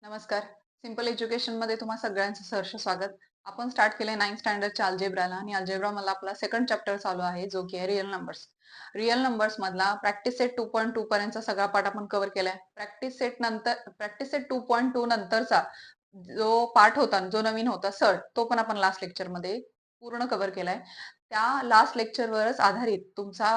नमस्कार. Simple education मध्ये तुम्हा सगळ्यांचं सहर्ष स्वागत. आपण स्टार्ट केलंय 9th स्टँडर्डच्या अल्जेब्राला आणि अल्जेब्रा मला आपला सेकंड चॅप्टर चालू आहे जो की आहे रिअल नंबर्स. रिअल नंबर्स मधला प्रॅक्टिस सेट 2.2 पर्यंतचा सगळा पाठ आपण कव्हर केलाय. प्रॅक्टिस सेट 2.2 नंतरचा जो पाठ होता जो नवीन होता सर तो पण आपण लास्ट लेक्चर मध्ये पूर्ण कव्हर केलाय. त्या लास्ट लेक्चरवरच आधारित तुमचा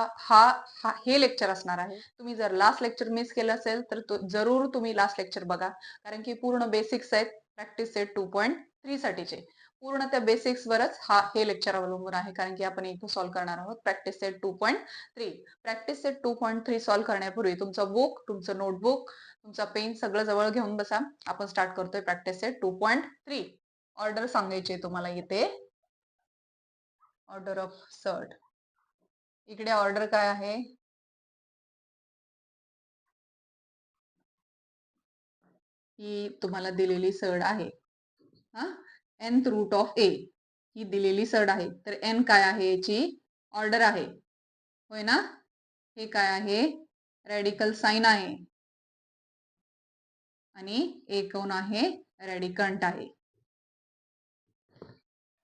हे लेक्चर असणार आहे. तुम्ही जर लास्ट लेक्चर मिस केलं असेल तर जरूर तुम्ही लास्ट लेक्चर बघा, कारण की पूर्ण बेसिक्स आहेत प्रॅक्टिस सेट 2.3 साठीचे. पूर्ण त्या बेसिक्स वरच हे लेक्चर अवलंबून आहे, कारण की आपण इथं सॉल्व्ह करणार आहोत practice set 2.3. Practice set 2.3 solve करण्यापूर्वी तुमचं बुक, तुमचं नोटबुक, तुमचा पेन सगळं जवळ घेऊन बसा. आपण स्टार्ट करतोय प्रॅक्टिस सेट 2.3. ऑर्डर सांगायची तुम्हाला इथे. ऑर्डर ऑफ सर्ट. इकडे ऑर्डर काय आहे? ही तुम्हाला दिलेली सर्ड आहे. nth रूट ऑफ a ही दिलेली सर्ड आहे. तर n काय आहे? याची ऑर्डर आहे, होय ना? हे काय आहे? रॅडिकल साइन आहे आणि a कोण आहे? रॅडिकंट आहे.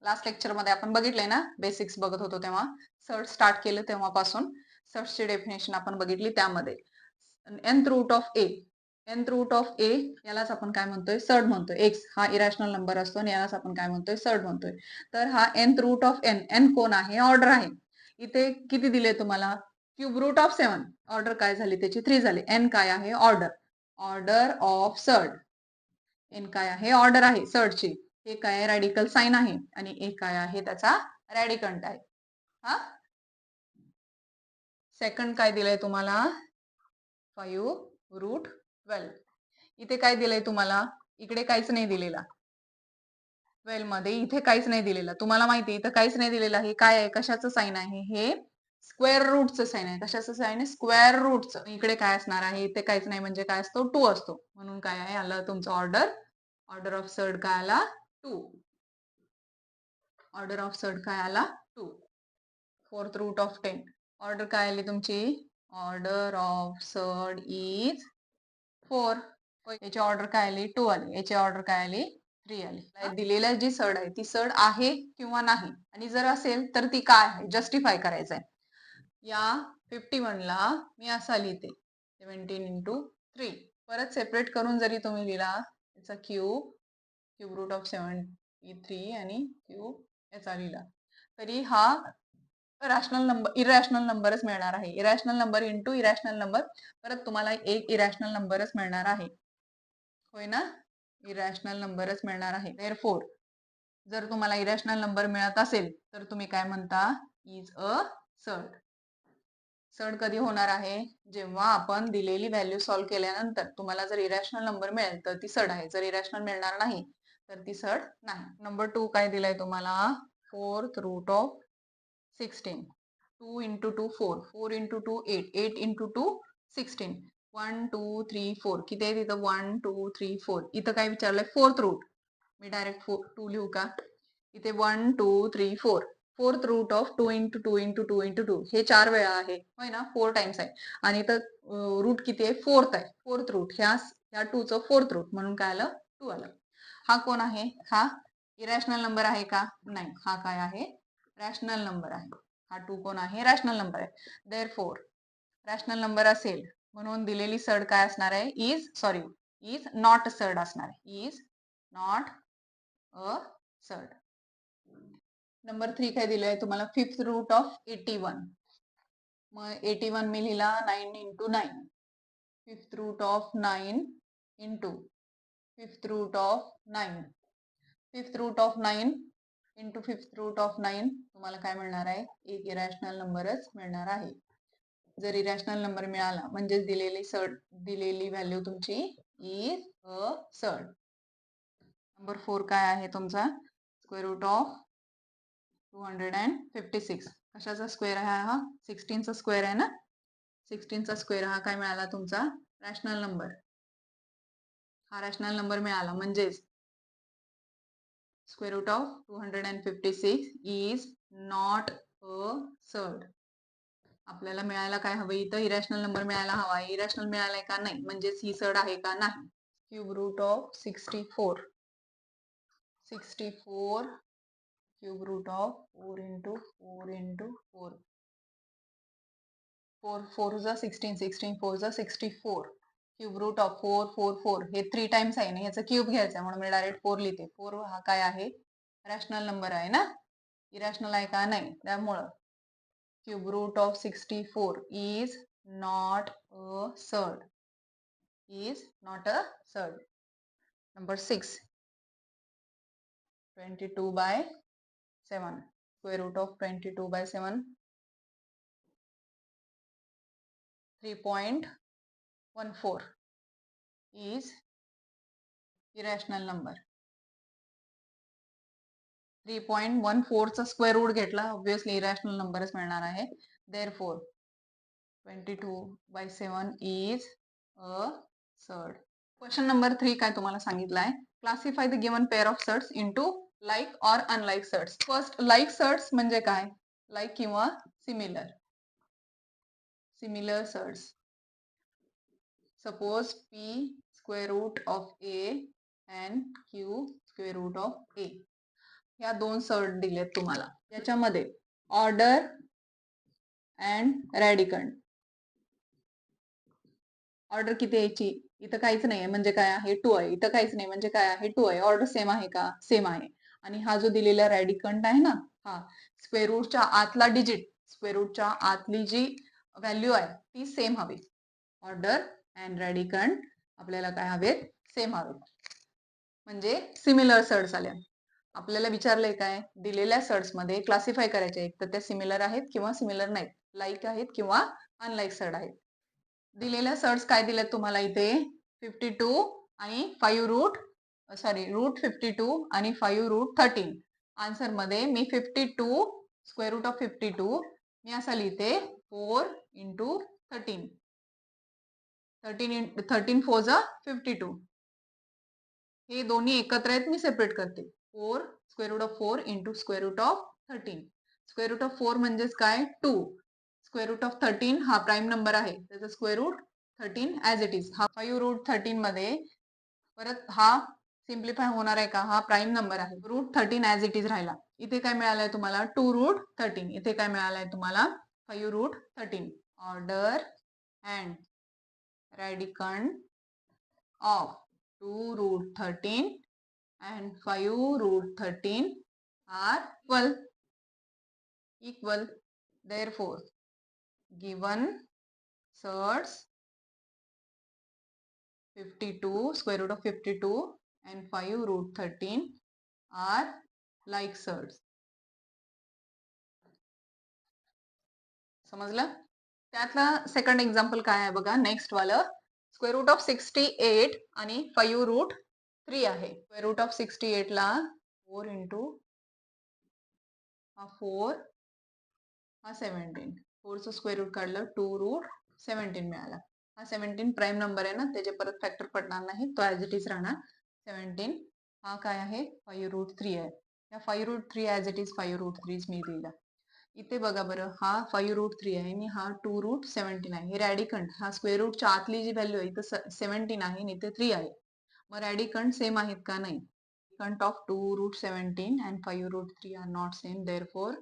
लास्ट लेक्चर मध्ये आपण बघितलंय ना, बेसिक्स बघत होतो तेव्हा, सर्ट स्टार्ट केलं तेव्हापासून सर्टची डेफिनेशन आपण बघितली. त्यामध्ये nth root of a, nth root of a यालाच आपण काय म्हणतोय? सर्ड म्हणतोय. x हा इरॅशनल नंबर असतो आणि यालाच आपण काय म्हणतोय? सर्ड म्हणतोय. तर हा nth root of n, n कोण आहे? ऑर्डर आहे. इथे किती दिले तुम्हाला? Cube root of 7. ऑर्डर काय झाली त्याची? 3 झाली. n काय आहे? Order. Order of surd. n काय आहे? ऑर्डर आहे सर्डची. हे काय? रॅडिकल साइन आहे आणि a काय आहे? त्याचा रॅडिकंट आहे. हा, सेकंड काय दिलंय तुम्हाला? 5 रूट 12. इथे काय दिलंय तुम्हाला? इकडे काहीच नाही दिलेला. 12 मध्ये इथे काहीच नाही दिलेलं. तुम्हाला माहिती इथं काहीच नाही दिलेलं. हे काय आहे? कशाचं साइन आहे? हे स्क्वेअर रूटचं साइन आहे. कशाचं साइन आहे? स्क्वेअर रूटचं. इकडे काय असणार आहे? इथे काहीच नाही म्हणजे काय असतो? 2 असतो. म्हणून काय आहे? आलं तुमचं ऑर्डर. ऑर्डर ऑफ सर्ड काय आला? 2. ऑर्डर ऑफ सर्ड काय आला? 2. Fourth root of 10. ऑर्डर काय आली तुमची? Order of surd is 4. याची ऑर्डर काय आली? 2 आली. याची ऑर्डर काय आली? 3 आली. दिलेल्या जी सर्ड आहे ती सर्ड आहे किंवा नाही, आणि जर असेल तर ती काय आहे? जस्टिफाय करायचंय. या 51 ला मी असा लिहिते 17 इंटू 3. परत सेपरेट करून जरी तुम्ही लिहिला याचा क्यूब रूट ऑफ 73 आणि क्यूब याचा लिहिला तरी हा रॅशनल नंबर, इरॅशनल नंबरच मिळणार आहे. Irrational number into irrational number, परत तुम्हाला एक इरॅशनल नंबरच मिळणार आहे, होय ना? इरॅशनल नंबरच मिळणार आहे. देअरफोर जर तुम्हाला इरॅशनल नंबर मिळत असेल तर तुम्ही काय म्हणता? Is a surd. सर्ड कधी होणार आहे? जेव्हा आपण दिलेली व्हॅल्यू सॉल्व्ह केल्यानंतर तुम्हाला जर इरॅशनल नंबर मिळेल तर ती सर्ड आहे. जर इरॅशनल मिळणार नाही तर ती सर्ड नाही. नंबर 2 काय दिलाय तुम्हाला? Fourth root of 16. 2 into 2 4. 4 into 2 8. 8 into 2 16. 1 2 3 4. किती आहे तिथं? 1 2 3 4. इथं काय विचारलंय? Fourth root. मी डायरेक्ट 2 लिहू का? इथे 1 2 3 4. Fourth root of 2 into 2 into 2 into 2 हे 4 वेळा आहे, होय ना? 4 टाइम्स आहे. आणि इथं रूट किती आहे? फोर्थ आहे. फोर्थ रूट ह्या 2 चं फोर्थ रूट म्हणून काय आलं? 2 आलं. हा कोण आहे? हा इरॅशनल नंबर आहे का? नाही. हा काय आहे? रॅशनल नंबर आहे. हा 2 कोण आहे? रॅशनल नंबर आहे. देअरफोर रॅशनल नंबर असेल म्हणून दिलेली सर्ड काय असणार आहे? इज नॉट सर्ड असणार आहे. Is not a surd. Number 3 काय दिलंय तुम्हाला? Fifth root of 81. मग 81 मी लिहिला 9 into 9. Fifth root of 9 into fifth root of 9. Fifth root of 9 into fifth root of 9 तुम्हाला काय मिळणार आहे? एक इरॅशनल नंबरच मिळणार आहे. जर इरॅशनल नंबर मिळाला म्हणजे दिलेली व्हॅल्यू तुमची इज अ सर्ड. नंबर 4 काय आहे तुमचा? Square root of 256. कशाचा स्क्वेअर आहे हा? 16 चा स्क्वेअर आहे ना? 16 चा स्क्वेअर हा काय मिळाला तुमचा? Rational number. हा रॅशनल नंबर मिळाला म्हणजेच square root of 256 is not a surd. आपल्याला मिळायला काय हवं? इथं इरॅशनल नंबर मिळायला हवा. इरॅशनल मिळालाय का? नाही. म्हणजेच ही सर्ड आहे का? नाही. Cube root of 64 cube root of 4 into 4 into 4 4 4 जा 16 16 4 जा 64 क्यूब रूट ऑफ 4 4 4 हे 3 टाइम्स आहे ना, याचा क्यूब घ्यायचा आहे म्हणून मी डायरेक्ट 4 लिहिते. 4 हा काय आहे, रॅशनल नंबर आहे ना, इरॅशनल आहे का नाही, त्यामुळं cube root of 64 is not a surd, Number 6, 22 by 7, square root of 22 by 7, 3.14 is irrational number. 3.14 चा स्क्वेअर रूट घेतला, ऑब्वियसली इरॅशनल नंबरच मिळणार आहे. Therefore 22 by 7 is a surd. Question number 3 काय तुम्हाला सांगितलं आहे, classify the given pair of surds into like or unlike surds. First, like surds म्हणजे काय, लाईक किंवा similar surds. Suppose p square root of a and q square root of a, ह्या दोन surd दिलेत तुम्हाला. याच्यामध्ये ऑर्डर अँड रॅडिकंड. ऑर्डर किती यायची, इथं काहीच नाही म्हणजे काय आहे 2 आहे, इथं काहीच नाही म्हणजे काय आहे 2 आहे. ऑर्डर सेम आहे का, सेम आहे. आणि हा जो दिलेला रॅडिकंड आहे ना, हा स्क्वेअर रूटच्या आतला डिजिट, स्क्वेअर रूटच्या आतली जी व्हॅल्यू आहे ती सेम हवी. ऑर्डर अँड रॅडिकंड आपल्याला काय हवेत, सेम हवेत, म्हणजे सिमिलर सर्ड्स आल्या. आपल्याला विचारलंय काय, दिलेल्या सर्ड्स मध्ये क्लासिफाय करायचे, एक तर त्या सिमिलर आहेत किंवा सिमिलर नाहीत, लाईक आहेत किंवा अनलाईक सर्ड आहेत. दिलेल्या सर्ड्स काय दिलेत तुम्हाला इथे, 52 आणि 5 रूट रूट 52 आणि 5 रूट 13. आन्सर मध्ये मी 52 स्क्वेअर रूट ऑफ 52 मी असा लिहिते 4 into 13. 13 4 जा 52. हे दोन्ही एकत्र आहेत, मी सेपरेट करते. 4 square root of 4 into square root of 13. Square root of 4 म्हणजेच काय 2. स्क्वेअर रूट ऑफ 13 हा प्राईम नंबर आहे, त्याचा square root 13 as it is. हा 5 रूट 13 मध्ये परत हा सिम्प्लिफाय होणार आहे का, हा प्राईम नंबर आहे, रूट 13 ॲज इट इज राहिला. इथे काय मिळालंय तुम्हाला 2 रूट 13, इथे काय मिळालंय तुम्हाला 5 root 13. Order and radicand of 2 root 13 and 5 root 13 are equal. Therefore, given surds 52 square root of 52 and 5 root 13 are like surds. समजलं? त्यातला सेकंड एक्झाम्पल काय आहे बघा, नेक्स्ट वालं. स्क्वेअर रूट ऑफ 68 आणि 5 रूट 3 आहे. स्क्वेअर रूट ऑफ 68 ला 4 into हा 4 हा 17, 4चं स्क्वेअर रूट काढलं 2 रूट 17 मिळाला. हा 17 प्राईम नंबर आहे ना, त्याचे परत फॅक्टर पडणार नाही, तो ॲज इट इज राहणार 17. हा काय आहे 5 रूट 3 आहे, या 5 root 3 as it is 5 root 3 मी दिला. इथे बघा बरं, हा 5 रूट 3 आहे आणि हा 2 रूट 17 आहे. हे रॅडिकंड, हा स्क्वेअर रूटच्या आतली जी व्हॅल्यू आहे इथं 17 आहे आणि इथे 3 आहे. मग रॅडिकंड सेम आहेत का, नाही. रॅडिकंड of 2 route 17 and 5 root 3 are not same. Therefore,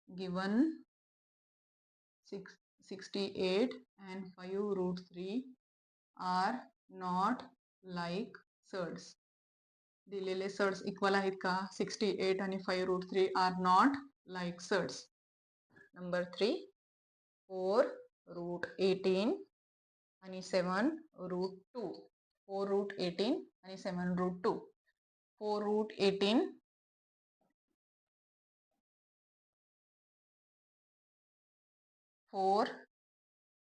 given 68 and 5 root 3 are not like surds. दिलेले सर्ड्स इक्वल आहेत का, 68 आणि 5 root 3 are not like surds. Number 3, 4 root 18 आणि 7 रूट 2. 4 रूट 18 आणि 7 रूट 2. 4 रूट 18 4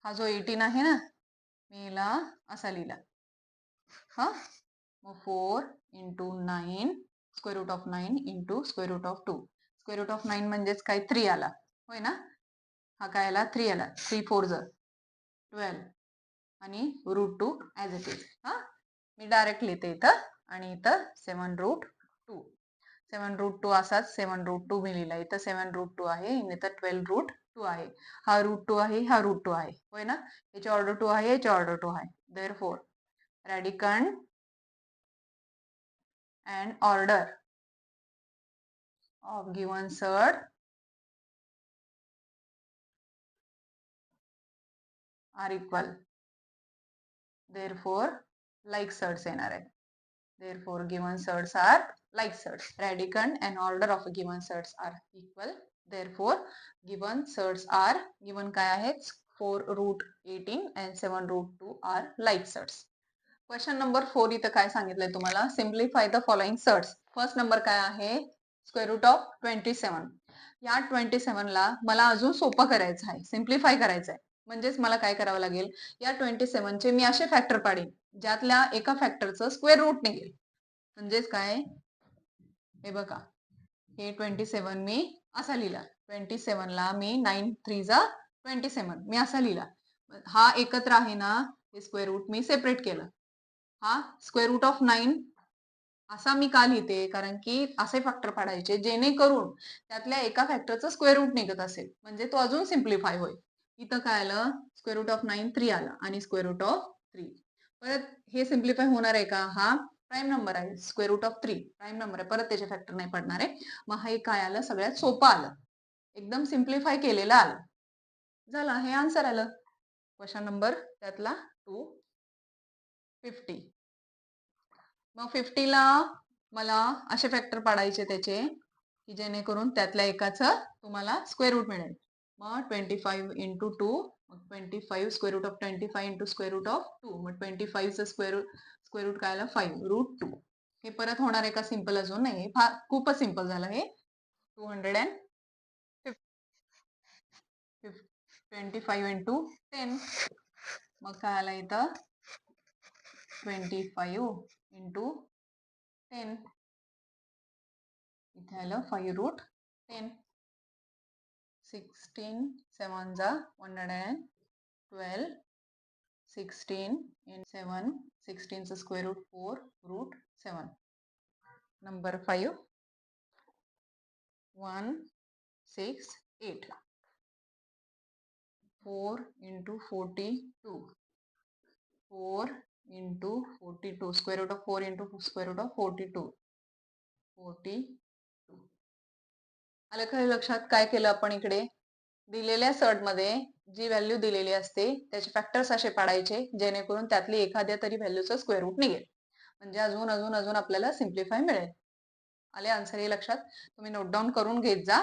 हा जो 18 आहे ना, मी याला असा लिहिला. हा मग 4 into 9 square root of 9 into square root of 2. Square root of 9 म्हणजेच काय 3 आला, होय ना. हा काय आला 3 आला. 3 4 जा 12 आणि रूट 2 ॲज इट इज. हा मी डायरेक्ट लिहिते इथं, आणि इथं 7 रूट 2. 7 रूट 2 असाच 7 रूट 2 मी लिहिला. इथं 7 रूट 2 आहे, इथं 12 रूट 2 आहे. हा रूट 2 आहे, हा रूट 2 आहे, होय ना. याची ऑर्डर 2 आहे, याची ऑर्डर 2 आहे. Therefore radicand and order of given surd are equal. Therefore like surds येणार आहेत. Therefore given surds are like surds. Radicand and order of given surds are equal. Therefore given surds are given काय आहेत 4 root 18 and 7 root 2 are like surds. Question number 4 इथं काय सांगितलंय तुम्हाला simplify the following surds. First number काय आहे square root of 27. या 27 ला मला अजून सोपं करायचं आहे, सिम्प्लिफाय करायचं आहे. म्हणजेच मला काय करावं लागेल या 27 चे मी असे फॅक्टर पाडीन ज्यातल्या एका फॅक्टरचं स्क्वेअर रूट निघेल. म्हणजेच काय हे बघा हे 27 मी असा लिहिला 27 ला मी 9 3 जा 27 मी असा लिहिला. हा एकत्र आहे ना हे स्क्वेअर रूट मी सेपरेट केलं. हा स्क्वेअर रूट ऑफ 9 असा मी का लिहिते कारण की असे फॅक्टर पाडायचे जेणेकरून त्यातल्या एका फॅक्टरचं स्क्वेअर रूट निघत असेल म्हणजे तो अजून सिम्प्लिफाय होईल. इथं काय आलं स्क्वेअर रूट ऑफ 9 3 आला आणि स्क्वेअर रूट ऑफ 3. परत हे सिम्प्लिफाय होणार आहे का हा प्राईम नंबर आहे square root of 3 prime number आहे परत त्याचे फॅक्टर नाही पडणार आहे. मग हे काय आलं सगळ्यात सोपं आलं एकदम सिम्प्लिफाय केलेलं आलं. झालं हे आन्सर आलं क्वेश्चन नंबर त्यातला 250. मग 50 ला मला असे फॅक्टर पाडायचे त्याचे की जेणेकरून त्यातल्या एकाचं तुम्हाला स्क्वेअर रूट मिळेल. मग 25 इंटू 2 मग 25 square root of 25 into square root of 2 मग 25 चं स्क्वेअर रूट काय आलं 5 रूट 2. हे परत होणार आहे का सिम्पल अजून नाही खूपच सिम्पल झालं हे 25 इंटू 10 मग काय आलं इथं 25 इंटू 10 इथे आलं 5 रूट 10 16 7 जा 112 16 in 7 16 चं square route 4 route 7. Number 5 1 6 8 4 into 42 4 into 42 square root of 4 into square root of 42 आलं का लक्षात काय केलं आपण इकडे दिलेल्या सर्ट मध्ये जी व्हॅल्यू दिलेली असते त्याचे फॅक्टर्स असे पाडायचे जेणेकरून त्यातली एखाद्या तरी व्हॅल्यूचं स्क्वेअर रूट निघेल म्हणजे अजून अजून अजून आपल्याला सिम्प्लिफाय मिळेल. आले आन्सर हे लक्षात तुम्ही नोट डाऊन करून घेत जा.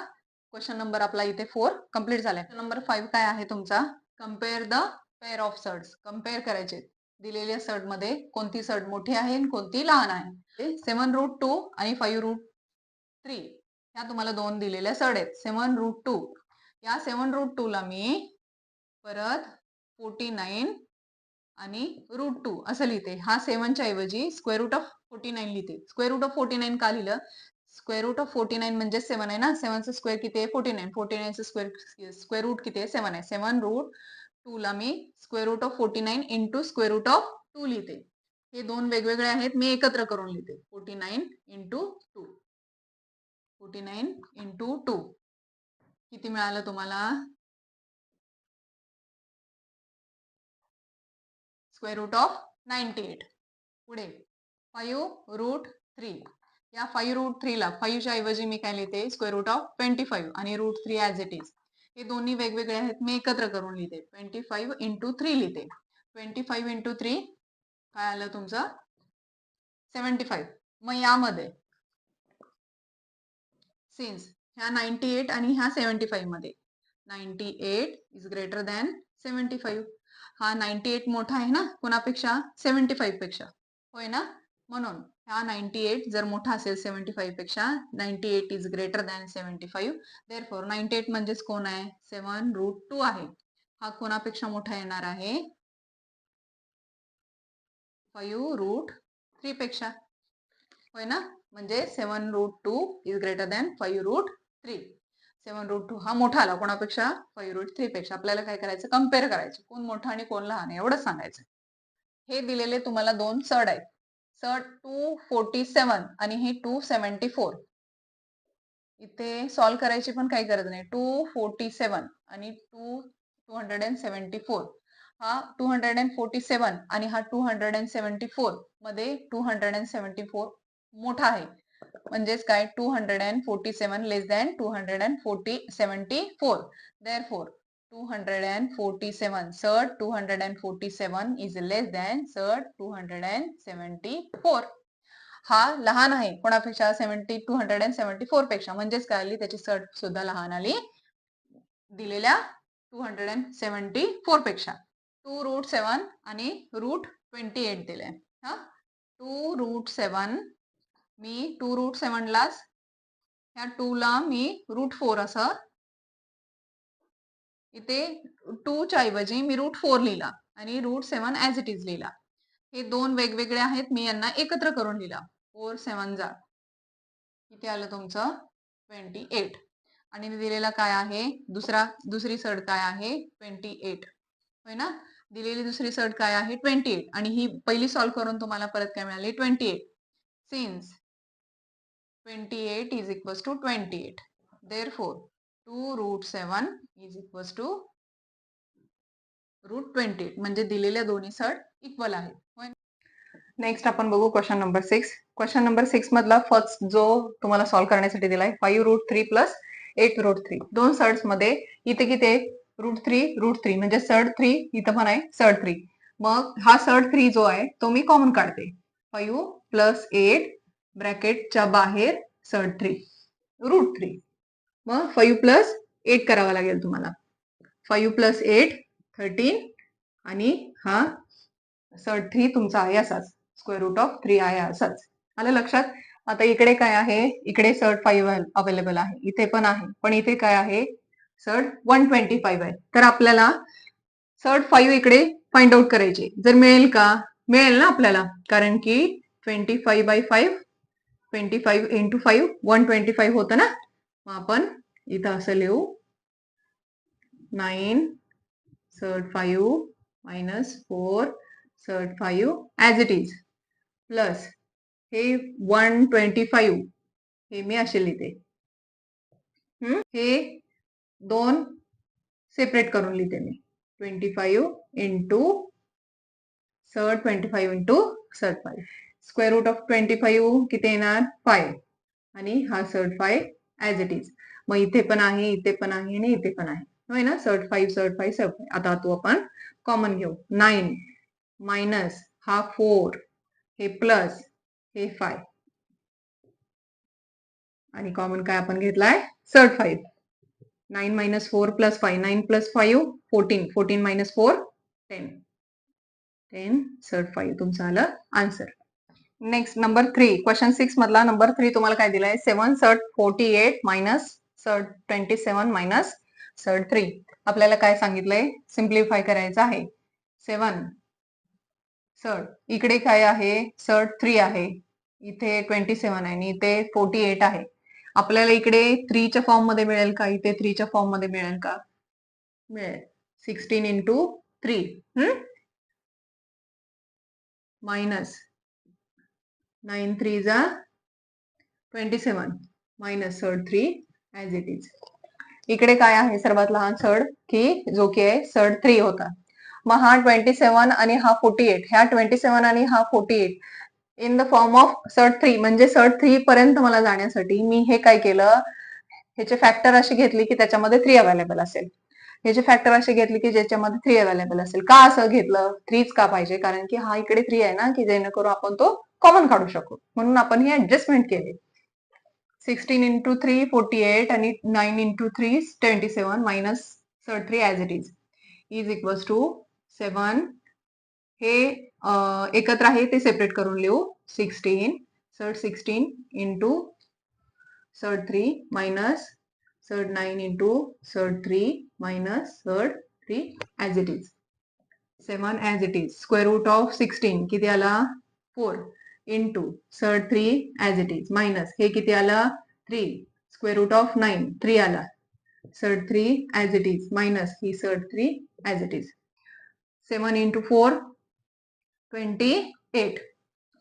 क्वेश्चन नंबर आपला इथे 4 कंप्लीट झालाय. नंबर 5 काय आहे तुमचा compare the pair of surds. Compare करायचे दिलेल्या सर्ट मध्ये कोणती सर्ट मोठी आहे आणि कोणती लहान आहे. 7 रूट 2 आणि 5 रूट 3 ह्या तुम्हाला दोन दिलेल्या सर्ट आहेत. 7 रूट 2 या 7 रूट 2 ला मी परत 49 आणि रूट 2 असं लिहिते. हा 7 च्या ऐवजी स्क्वेअर रूट ऑफ 49 लिहिते. स्क्वेअर रूट ऑफ 49 का लिहिलं स्क्वेअर रूट ऑफ 49 म्हणजे 7 आहे ना 7 चं स्क्वेअर किती आहे 49 49 चं स्क्वेअर रूट किती आहे 7 आहे. 7 रूट 2 ला मी square root of 49 into square root of 2 लिहिते. हे दोन वेगवेगळे आहेत मी एकत्र करून लिहिते 49 इंटू 2 49 इंटू 2 किती मिळालं तुम्हाला स्क्वेअर रूट ऑफ 98. पुढे 5 रूट 3 या 5 रूट 3 ला 5 च्या ऐवजी मी काय लिहिते स्क्वेअर रूट ऑफ 25 आणि रूट 3 ॲज इट इज. हे दोन्ही वेगवेगळे आहेत मी एकत्र करून लिहिते 25 इंटू 3 लिहिते. 25 इंटू 3 काय आलं तुमचं 75. मग यामध्ये सिन्स ह्या 98 आणि ह्या 75 मध्ये 98 इज ग्रेटर दॅन 75 हा 98 मोठा आहे ना कोणापेक्षा 75 पेक्षा होय ना म्हणून हा 98 जर मोठा असेल 75 पेक्षा 98 इज ग्रेटर दॅन 75 देअरफॉर 98 म्हणजेच कोण आहे 7 रूट 2 आहे. हा कोणापेक्षा मोठा येणार आहे 5 रूट 3 पेक्षा होय ना म्हणजे 7 root 2 is greater than 5 root 3. 7 root 2 हा मोठा आला कोणापेक्षा 5 रूट 3 पेक्षा. आपल्याला काय करायचं कम्पेअर करायचं कोण मोठा आणि कोण लहान एवढंच सांगायचं. हे दिलेले तुम्हाला दोन सर्ट आहेत सर्ट 247 आणि हे 274. इथे सॉल्व्ह करायची पण काही गरज नाही 247 आणि 274 हा 247 आणि हा 274 मध्ये 274 मोठा आहे, म्हणजेच काय 247 लेस than 274. Therefore 247 surd 247 is less than surd 274. हा लहान आहे कोणापेक्षा 274 पेक्षा, म्हणजेच काय आली त्याची सर्ट सुद्धा लहान आली दिलेल्या 274 पेक्षा. 2√7 आणि √28 दिले. 2√7 मी 2√7 ला ह्या 2 ला मी √4 असं इथे 2 च्या ऐवजी मी √4 लिहिला आणि √7 ऍज इट इज लिहिला. हे दोन वेगवेगळे आहेत, मी यांना एकत्र करून लिहिला. 4 7 जा इथे आलं तुमचं 28 आणि दिलेला काय आहे दुसरी सर्ट काय आहे 28 होय ना. दिलेली दुसरी सर्ट काय आहे 28 आणि ही पहिली सॉल्व्ह करून तुम्हाला परत काय मिळाली 28. Since 28 is equals to 28. Therefore 2√7 is equals to √28 म्हणजे दिलेल्या दोन्ही सर्ट इक्वल आहेत. नेक्स्ट आपण बघू क्वेश्चन नंबर 6. क्वेश्चन नंबर 6 मधला फर्स्ट जो तुम्हाला सॉल्व्ह करण्यासाठी दिलाय 5√3 प्लस 8√3. दोन सर्ट्स मध्ये इथे किती आहे √3 म्हणजे सर्ट 3 इथं पण आहे सर्ट 3. मग हा सर्ट 3 जो आहे तो मी कॉमन काढते. 5 प्लस 8 ब्रॅकेटच्या बाहेर सर्ट 3 √3. मग 5 प्लस 8 करावा लागेल तुम्हाला. 5 प्लस 8 13 आणि हा सर्ट 3 तुमचा आहे असाच स्क्वेअर रूट ऑफ 3 आहे असाच. आलं लक्षात. आता इकडे काय आहे इकडे सर्ट 5 अवेलेबल आहे, इथे पण आहे, पण इथे काय आहे सर्ट 125 आहे. तर आपल्याला सर्ट 5 इकडे फाइंड आउट करायचे. जर मिळेल का मिळेल ना आपल्याला, कारण की 25/5 25 into 5 125 होतं ना. मग आपण इथं असं लिहू 9 सर्ट 5 minus 4 सर्ट 5 ऍज इट इज प्लस हे 125 हे मी असे लिहिते. हे दोन सेपरेट करून लिहिते मी 25 इंटू सर्ट 25 इंटू सर्ट 5. स्क्वेअर रूट ऑफ 25 किती येणार 5 आणि हा सर्ट 5 ऍज इट इज. मग इथे पण आहे इथे पण आहे आणि इथे पण आहे होय ना. सर्ट 5 सर्ट 5 सर्ट 5. आता तो आपण कॉमन घेऊ. 9 मायनस हा 4 हे प्लस हे 5 आणि कॉमन काय आपण घेतलाय सर्ट 5. 9 minus 4 plus 5 9 plus 5 14 14 minus 4 10 10 सर्ट 5 तुमचं आलं आन्सर. नेक्स्ट नंबर 3 क्वेश्चन 6 मधला नंबर 3 तुम्हाला काय दिलाय 7 सर्ट 48 मायनस सर्ट 27 मायनस सर्ट 3. आपल्याला काय सांगितलंय सिम्प्लिफाय करायचं आहे. 7 सर्ट इकडे काय आहे सर्ट 3 आहे, इथे 27 आहे आणि इथे 48 आहे. आपल्याला इकडे 3 च्या फॉर्म मध्ये मिळेल का इथे 3 च्या फॉर्म मध्ये मिळेल का मिळेल. 16 इंटू 3 मायनस 9 3 जा 27 minus surd 3 as it is. इकडे काय आहे सर्वात लहान सर्ट की जो की आहे सर्ट 3 होता. मग हा 27 आणि हा 48 ह्या 27 आणि हा 48 इन द फॉर्म ऑफ सर्ट 3 म्हणजे सर्ट 3 पर्यंत मला जाण्यासाठी मी हे काय केलं ह्याचे फॅक्टर अशी घेतली की त्याच्यामध्ये 3 अवेलेबल असेल. ह्याचे फॅक्टर असे घेतले की ज्याच्यामध्ये 3 अवेलेबल असेल. का असं घेतलं 3च का पाहिजे कारण की हा इकडे 3 आहे ना की जेणेकरून आपण तो कॉमन काढू शकू म्हणून आपण हे ऍडजस्टमेंट केले. 16 इंटू 3 48 आणि 9 into 3 27 minus surd 3 as it is is equals to 7 हे एकत्र आहे ते सेपरेट करून लिहू 16 सर्ट 16 इंटू सर्ट 3 मायनस सर्ट 9 इंटू सर्ट 3 minus surd 3 as it is 7 as it is. Square root of 16 किती आला 4 इंटू सर्ट 3 ऍज इट इज मायनस हे किती आला 3 स्क्वेअर रूट ऑफ 9 3 आला सर्ट 3 ऍज इट इज मायनस ही सर्ट 3 ऍज इट इज. 7 इंटू 4 28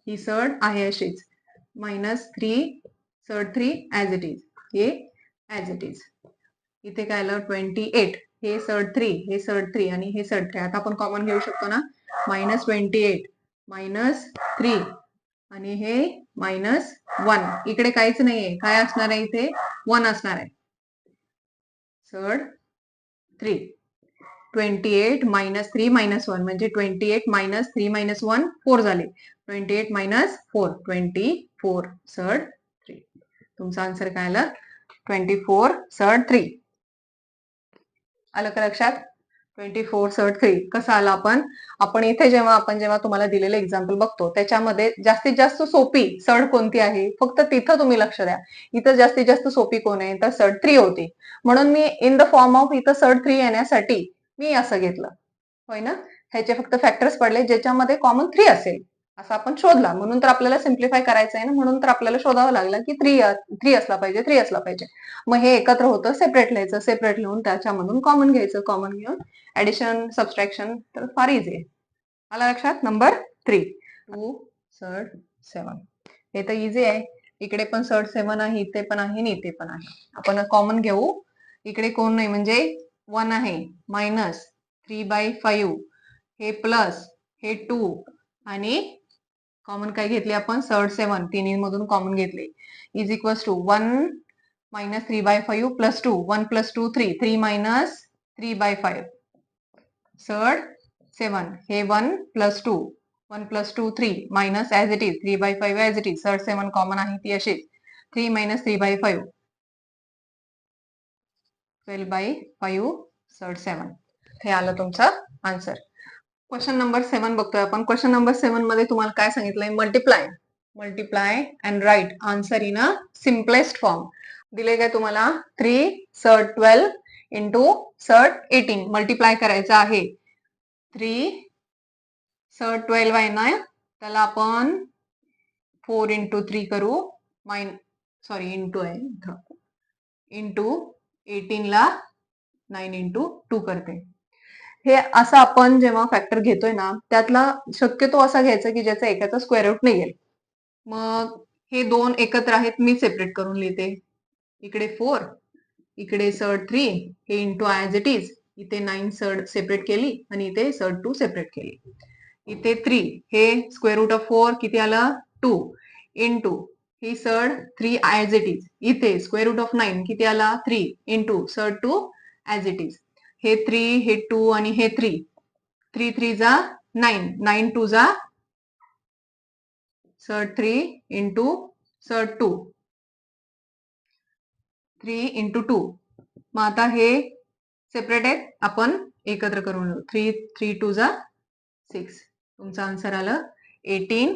ही सर्ट आहे अशीच मायनस 3 सर्ट 3 ऍज इट इज हे ऍज इट इज. इथे काय आलं 28 हे सर्ट 3 हे सर्ट 3 आणि हे सर्ट 3. आता आपण कॉमन घेऊ शकतो ना मायनस 28 मायनस 3 आणि हे मायनस 1 इकडे काहीच नाहीये, काय असणार आहे इथे 1 असणार आहे. थर्ड 3 28 मायनस 3 मायनस 1 म्हणजे 28 मायनस 3 मायनस 1 4 झाले. 28 मायनस 4 24 थर्ड 3. तुमचा आन्सर काय आला 24 थर्ड 3. आलं का लक्षात 24 थर्ड 3 कसं आलं आपण इथे जेव्हा तुम्हाला दिलेलं एक्झाम्पल बघतो त्याच्यामध्ये जास्तीत जास्त सोपी सर्ड कोणती आहे फक्त तिथं तुम्ही लक्ष द्या. इथं जास्तीत जास्त सोपी कोण आहे तर सर्ड 3 होती म्हणून मी इन द फॉर्म ऑफ इथं सर्ड 3 येण्यासाठी मी असं घेतलं होय ना. ह्याचे फक्त फॅक्टर्स पडले ज्याच्यामध्ये कॉमन 3 असेल असं आपण शोधला म्हणून तर आपल्याला सिम्प्लिफाय करायचं आहे ना म्हणून तर आपल्याला शोधावं लागलं की 3 असला पाहिजे 3 असला पाहिजे. मग हे एकत्र होतं सेपरेट लिहायचं सेपरेट लिहून त्याच्यामधून कॉमन घ्यायचं कॉमन घेऊन ऍडिशन सबस्ट्रॅक्शन तर फार इझी आहे. आला लक्षात नंबर 3 2 थर्ड 7 हे तर इझी आहे. इकडे पण थर्ड 7 आहे इथे पण आहे आणि इथे पण आहे. आपण कॉमन घेऊ इकडे कोण नाही म्हणजे 1 आहे मायनस 3/5 हे प्लस हे 2 आणि कॉमन काय घेतले आपण थर्ड 7 तिन्ही मधून कॉमन घेतले is equal to 1 minus 3/5 plus 2 1 plus 2 3 3 minus 3/5 third 7 हे 1 plus 2 1 plus 2 3 minus as it is 3/5 as it is third 7 common आहे ती अशी 3 minus 3/5 12/5 third 7 हे आलं तुमचं आन्सर. क्वेश्चन नंबर 7 बघतोय आपण. क्वेश्चन नंबर 7 मध्ये तुम्हाला काय सांगितलंय multiply and write answer in a simplest form. दिले काय तुम्हाला 3 सर्ड 12 इंटू सर्ड 18 मल्टिप्लाय करायचं आहे. 3 सर्ड 12 आहे ना त्याला आपण 4 इंटू 3 करू इंटू आहे इंटू 18 ला 9 इंटू 2 करते. हे असं आपण जेव्हा फॅक्टर घेतोय ना त्यातला शक्यतो असा घ्यायचा की ज्याचा एकाचा स्क्वेअर रूट निघेल. मग हे दोन एकत्र आहेत मी सेपरेट करून लिहिते. इकडे 4 इकडे सर्ड 3 हे इंटू ऍज इट इज इथे 9 सर्ड सेपरेट केली आणि इथे सर्ड 2 सेपरेट केली. इथे 3 हे स्क्वेअर रूट ऑफ 4 किती आला 2 into he surd 3 as it is इथे स्क्वेअर रूट ऑफ 9 किती आला 3 into surd 2 as it is हे 3 हे 2 आणि हे 3 3 3 जा 9 9 2 जा सर्ड 3 इंटू सर्ड 2 3 इंटू 2. मग आता हे सेपरेट आहेत आपण एकत्र करून 3 3 2 जा 6. तुमचा आन्सर आलं 18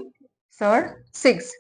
सर्ड 6.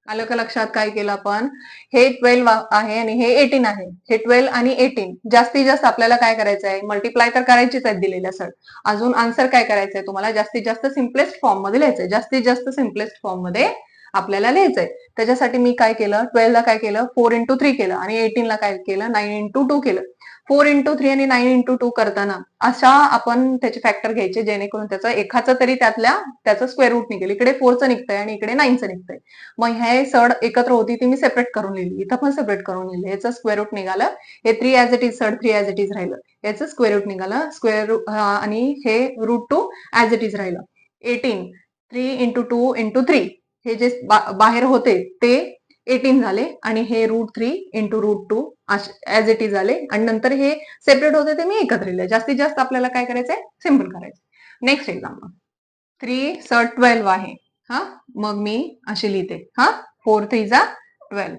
आलं का लक्षात काय केलं आपण हे 12 आहे आणि हे 18 आहे. हे 12 आणि 18 जास्तीत जास्त आपल्याला काय करायचं आहे मल्टिप्लाय तर करायचीच आहेत दिलेल्या सर. अजून आन्सर काय करायचंय तुम्हाला जास्तीत जास्त सिम्पलेस्ट फॉर्म मध्ये लिहायचंय. जास्तीत जास्त सिम्पलेस्ट फॉर्म मध्ये आपल्याला लिहायचंय. त्याच्यासाठी मी काय केलं 12 ला काय केलं 4 इंटू 3 केलं आणि 18 ला काय केलं 9 इंटू 2 केलं. 4 इंटू 3 आणि 9 इंटू 2 करताना अशा आपण त्याचे फॅक्टर घ्यायचे जेणेकरून त्याचं एखाचं तरी त्याचं स्क्वेअर रूट निघेल. इकडे 4चं निघतंय आणि इकडे 9चं निघतंय. मग हे सड एकत्र होती ती मी सेपरेट करून लिहिली. इथं पण सेपरेट करून लिहिलं. याचं स्क्वेअर रूट निघालं हे 3 ऍज इट इज सड 3 ऍज इट इज राहिलं. याचं स्क्वेअर रूट निघालं स्क्वेअर रूट आणि हे रूट 2 ऍज इट इज राहिलं. 18 3 इंटू 2 इंटू 3 हे जे बाहेर होते ते 18 झाले आणि हे root 3 into root 2 as it is झाले आणि नंतर हे सेपरेट होते ते मी एकत्र लिहिले. जास्तीत जास्त आपल्याला काय करायचंय सिम्पल करायचं. नेक्स्ट एक्झाम्पल 3 सर्ड 12 आहे हा मग मी अशी लिहिते 4 3 जा 12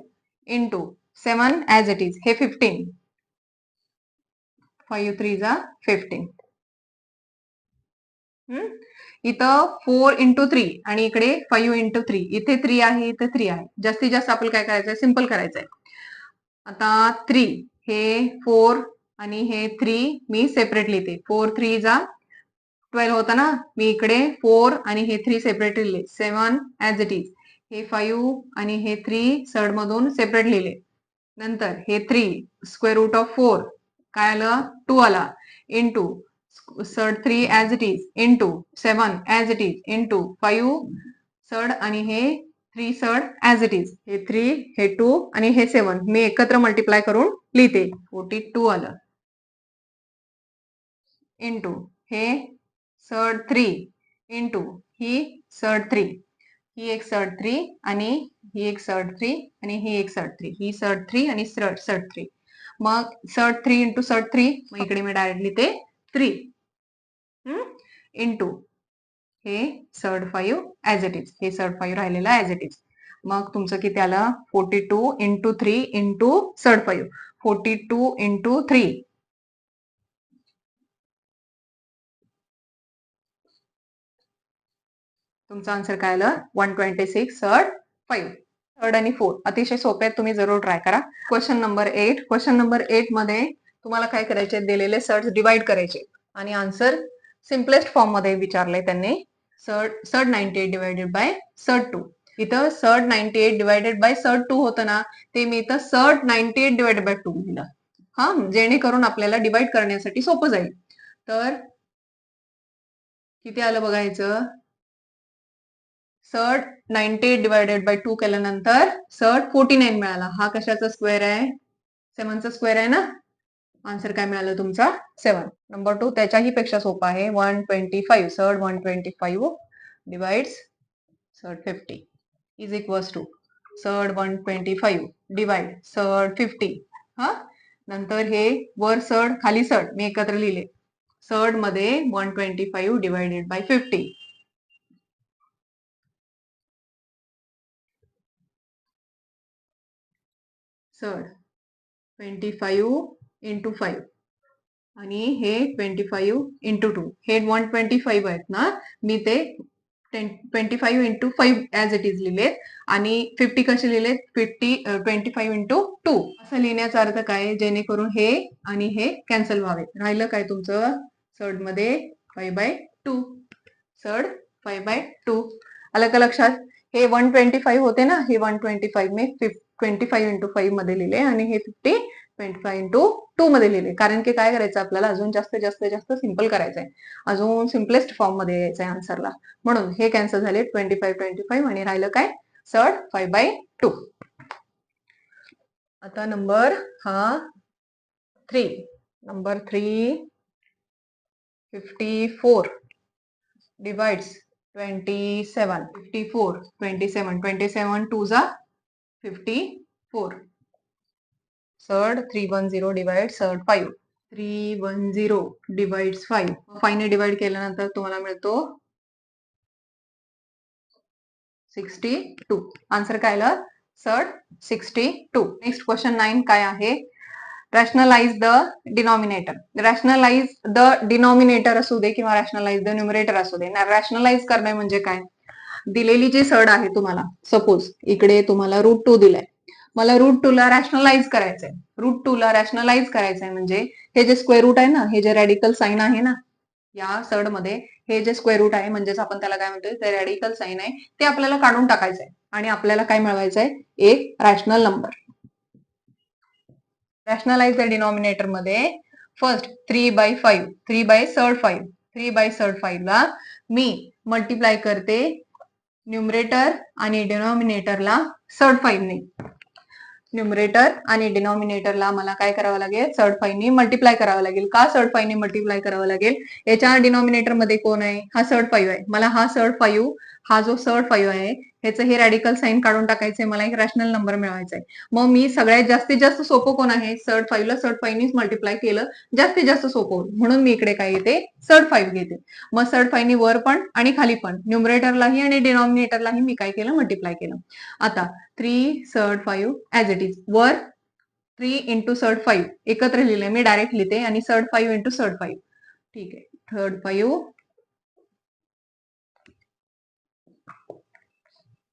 इंटू 7 ऍज इट इज हे 15 5 3 जा 15. इथं 4 इंटू 3 आणि इकडे 5 इंटू 3 इथे 3 आहे इथे 3 आहे. जास्तीत जास्त आपल्याला काय करायचंय सिम्पल करायचंय. आता 3 हे 4 आणि हे 3 मी सेपरेट लिहिते. 4 3 जा 12 होता ना मी इकडे 4 आणि हे 3 सेपरेट लिहिले. 7 ऍज इट इज हे 5 आणि हे 3 सर्ड मधून सेपरेट लिहिले. नंतर हे 3 स्क्वेअर रूट ऑफ 4 काय आलं 2 आला into surd 3 as it is into 7 as it is into 5 surd आणि हे 3 सर्ड ऍज इट इज हे 3 हे 2 आणि हे 7 मी एकत्र मल्टिप्लाय करून लिहिते 42 आलं इंटू हे सर्ड 3 इंटू ही सर्ड 3 ही एक सर्ड 3 आणि ही एक सर्ड 3 आणि ही एक सर्ड 3, ही सर्ड 3 आणि सर्ड 3. मग सर्ड 3 इंटू सर्ड 3, मग इकडे मी डायरेक्ट लिहिते 3 इंटू हे सर्ड 5 ऍज इट इज, हे सर्ड 5 राहिलेला ऍज इट इज. मग तुमचं किती आलं 42 इंटू 3 इंटू सर्ड 5, 42 इंटू 3. तुमचा आन्सर काय आलं 126 सर्ड 5. थर्ड आणि फोर्थ अतिशय सोपे आहेत, तुम्ही जरूर ट्राय करा. Question number 8. क्वेश्चन नंबर 8 मध्ये तुम्हाला काय करायचे, दिलेले सर्ड डिवाइड करायचे आणि आन्सर सिम्पलेस्ट फॉर्म मध्ये विचारले त्यांनी. Surd 98 divided by surd 2. इथं सर्ड 98 डिवायडेड बाय सर्ड 2 होतं ना, ते मी इथं सर्ड 98 डिवायडेड बाय 2 लिहिलं. हा, जेणेकरून आपल्याला डिवाइड करण्यासाठी सोपं जाईल. तर किती आलं बघायचं, सर्ड 98 डिवायडेड बाय 2 केल्यानंतर सर्ड 49 मिळाला. हा कशाचा स्क्वेअर आहे, 7चा स्क्वेअर आहे ना. आन्सर काय मिळालं तुमचा 7. नंबर 2 त्याच्याही पेक्षा सोपा आहे. 125 surd 125 divides surd 50 is equals to surd 125 divide surd 50. हा, नंतर हे वर सर्ड खाली सर्ड मी एकत्र लिहिले. सर्ड मध्ये 125 डिवायडेड बाय 50. सर्ड 25 इंटू 5 आणि हे 25 इंटू 2. हे 125 आहेत ना, मी ते 25 इंटू 5 ऍज इट इज लिहिलेत आणि 50 कसे लिहिलेत 25 इंटू 2 असं लिहिण्याचा अर्थ काय, जेणेकरून हे आणि हे कॅन्सल व्हावे. राहिलं काय तुमचं सर्ड मध्ये 5/2. सर्ड 5/2 आलं का लक्षात. हे 125 होते ना, हे 125 मी 25 इंटू 5 मध्ये लिहिले आणि हे 50 25 इंटू 2 मध्ये लिहिले. कारण की काय करायचं आपल्याला, अजून जास्त जास्त जास्त सिंपल करायचंय, अजून सिम्पलेस्ट फॉर्म मध्ये यायचंय आन्सरला. म्हणून हे कॅन्सल झाले 25 आणि राहिलं काय सर्ड 5/2. आता नंबर हा 3. Number 3 54 divides 27. 54 27 2 जा 54. Surd 310 divide surd 5. 310 डिवाइड्स 5. 5 ने डिवाइड केल्यानंतर तुम्हाला मिळतो 62. आन्सर काय आलं सर्ड 62. नेक्स्ट क्वेश्चन 9 काय आहे, rationalize the denominator. Rationalize the denominator असू दे किंवा रॅशनलाइज द न्यूमरेटर असू दे. रॅशनलाइज करणे म्हणजे काय, दिलेली जी सर्ड आहे तुम्हाला, सपोज इकडे तुम्हाला √2 दिलाय, मला √2 ला रॅशनलाइज करायचंय. √2 ला रॅशनलाइज करायचंय म्हणजे हे जे स्क्वेअर रूट आहे ना, हे जे रॅडिकल साइन आहे ना या सर्ड मध्ये, हे जे स्क्वेअर रूट आहे म्हणजेच आपण त्याला काय म्हणतोय, ते रॅडिकल साइन आहे, ते आपल्याला काढून टाकायचंय आणि आपल्याला काय मिळवायचंय, एक rational number. Rationalize the denominator मध्ये फर्स्ट 3/5 3/5 ला मी मल्टिप्लाय करते न्यूमरेटर आणि डिनॉमिनेटरला सर्ड 5 ने. न्यूमरेटर आणि डिनॉमिनेटरला मला काय करावं लागेल, सर्ड 5 ने मल्टिप्लाय करावं लागेल. का सर्ड 5 ने मल्टिप्लाय करावं लागेल, याच्या डिनॉमिनेटर मध्ये कोण आहे, हा सर्ड 5 आहे. मला हा सर्ड 5, हा जो सर्ड 5 आहे ह्याचं हे रॅडिकल साइन काढून टाकायचंय, मला एक रॅशनल नंबर मिळवायचा आहे. मग मी सगळ्यात जास्तीत जास्त सोपं कोण आहे, सर्ड 5 ला सर्ड 5 नेच मल्टिप्लाय केलं जास्तीत जास्त सोपं होईल, म्हणून मी इकडे काय येते सर्ड 5 घेते. मग सर्ड 5 ने वर पण आणि खाली पण न्यूमरेटरलाही आणि डिनॉमिनेटरलाही मी काय केलं, मल्टिप्लाय केलं. आता 3 सर्ड 5 ऍज इट इज, वर 3 इंटू सर्ड 5 एकत्र लिहिले, मी डायरेक्ट लिहिते आणि सर्ड 5 इंटू सर्ड 5. ठीक आहे, third 5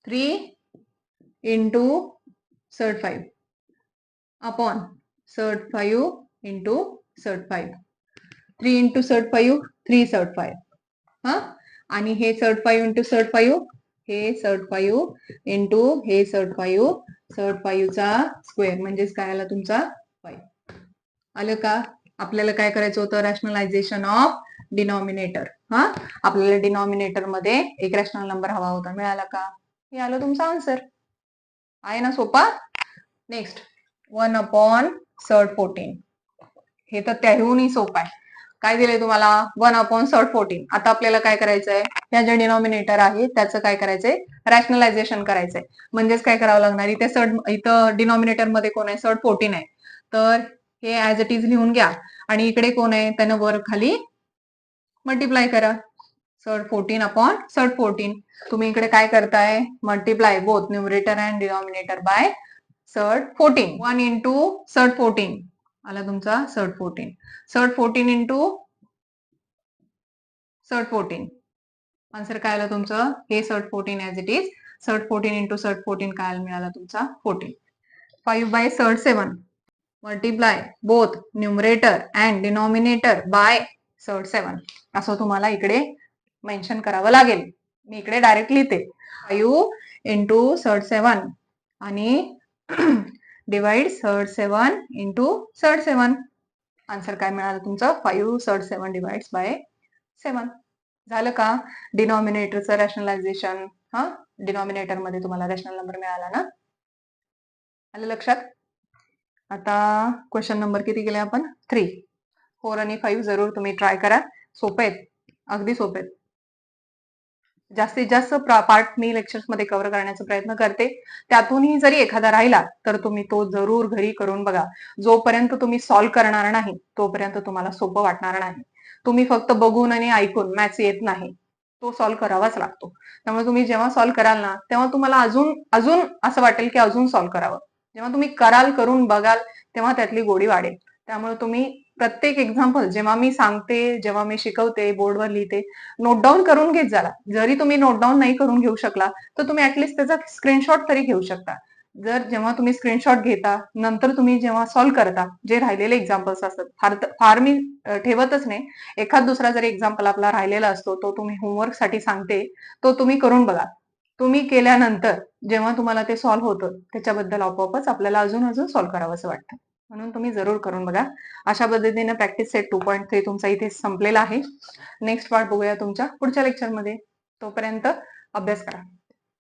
3 into surd 5 upon surd 5 into surd 5. 3 into surd 5 3 surd 5. हा, आणि हे सर्ड 5 इंटू सर्ड 5, हे सर्ड 5 इंटू हे सर्ड 5 चा स्क्वेअर म्हणजेच काय आला तुमचा 5. आलं का. आपल्याला काय करायचं होतं, रॅशनलायझेशन ऑफ डिनॉमिनेटर. हा, आपल्याला डिनॉमिनेटर मध्ये एक रॅशनल नंबर हवा होता, मिळाला का, हे आलं तुमचा आन्सर. आहे ना सोपा. Next 1 upon surd 14. हे तर त्याहूनही सोपं आहे. काय दिलंय तुम्हाला 1/14. आता आपल्याला काय करायचंय, ह्या जे डिनॉमिनेटर आहे त्याचं काय करायचंय, रॅशनलायझेशन करायचंय. म्हणजेच काय करावं लागणार, इथं डिनॉमिनेटर मध्ये कोण आहे, सर्ड 14 आहे. तर हे ऍज इट इज लिहून घ्या आणि इकडे कोण आहे त्यानं वर खाली मल्टिप्लाय करा. सर्ड 14/सर्ड 14. तुम्ही इकडे काय करताय, multiply both numerator and denominator by surd 14. 1 into surd 14 आला तुमचा surd 14. Surd 14 into surd 14. Answer काय आलं तुमचं, हे surd 14 as it is. Surd 14 into surd 14 काय मिळाला तुमचा 14. 5/सर्ड 7 multiply both numerator and denominator by surd 7. असं तुम्हाला इकडे मेन्शन करावं लागेल. मी इकडे डायरेक्ट लिहिते 5 इंटू सर्ड 7 आणि divide surd 7 into surd 7. Answer काय मिळालं तुमचं, 5 सर्ड 7 डिवाइड्स बाय 7. झालं का डिनॉमिनेटरचं रॅशनलायझेशन. डिनॉमिनेटर मध्ये तुम्हाला रॅशनल नंबर मिळाला ना, आलं लक्षात. आता क्वेश्चन नंबर किती केले आपण, 3. 4 आणि 5 जरूर तुम्ही ट्राय करा. सोपे आहेत, अगदी सोपे आहेत. जास्तीत जास्त पार्ट मी लेक्चर्स मध्ये कव्हर करण्याचा प्रयत्न करते. त्यातूनही जरी एखादा राहिला तर तुम्ही तो जरूर घरी करून बघा. जोपर्यंत तुम्ही सॉल्व्ह करणार नाही तोपर्यंत तुम्हाला सोपं वाटणार नाही. तुम्ही फक्त बघून आणि ऐकून मॅथ्स येत नाही, तो सॉल्व्ह करावाच लागतो. त्यामुळे तुम्ही जेव्हा सॉल्व्ह कराल ना तेव्हा तुम्हाला अजून अजून असं वाटेल की अजून सॉल्व्ह करावं. जेव्हा तुम्ही कराल, करून बघाल, तेव्हा त्यातली गोडी वाढेल. त्यामुळे तुम्ही प्रत्येक एक्झाम्पल जेव्हा मी सांगते, जेव्हा मी शिकवते, बोर्डवर लिहिते, नोट डाऊन करून घेत जा. जरी तुम्ही नोट डाऊन नाही करून घेऊ शकला तर तुम्ही ऍटलिस्ट त्याचा स्क्रीनशॉट तरी घेऊ शकता. जेव्हा तुम्ही स्क्रीनशॉट घेता, नंतर तुम्ही जेव्हा सॉल्व्ह करता, जे राहिलेले एक्झाम्पल्स असतात, फार मी ठेवतच नाही, एखाद दुसरा जरी एक्झाम्पल आपला राहिलेला असतो तो तुम्ही होमवर्क साठी सांगते, तो तुम्ही करून बघा. तुम्ही केल्यानंतर जेव्हा तुम्हाला ते सॉल्व्ह होतं त्याच्याबद्दल आपोआपच आपल्याला अजून अजून सॉल्व्ह करावं असं वाटतं. म्हणून तुम्ही जरूर करून बघा. अशा पद्धतीने प्रॅक्टिस सेट 2.3 तुमचा इथे संपलेला आहे. नेक्स्ट पार्ट बघूया तुमच्या पुढच्या लेक्चरमध्ये. तोपर्यंत अभ्यास करा.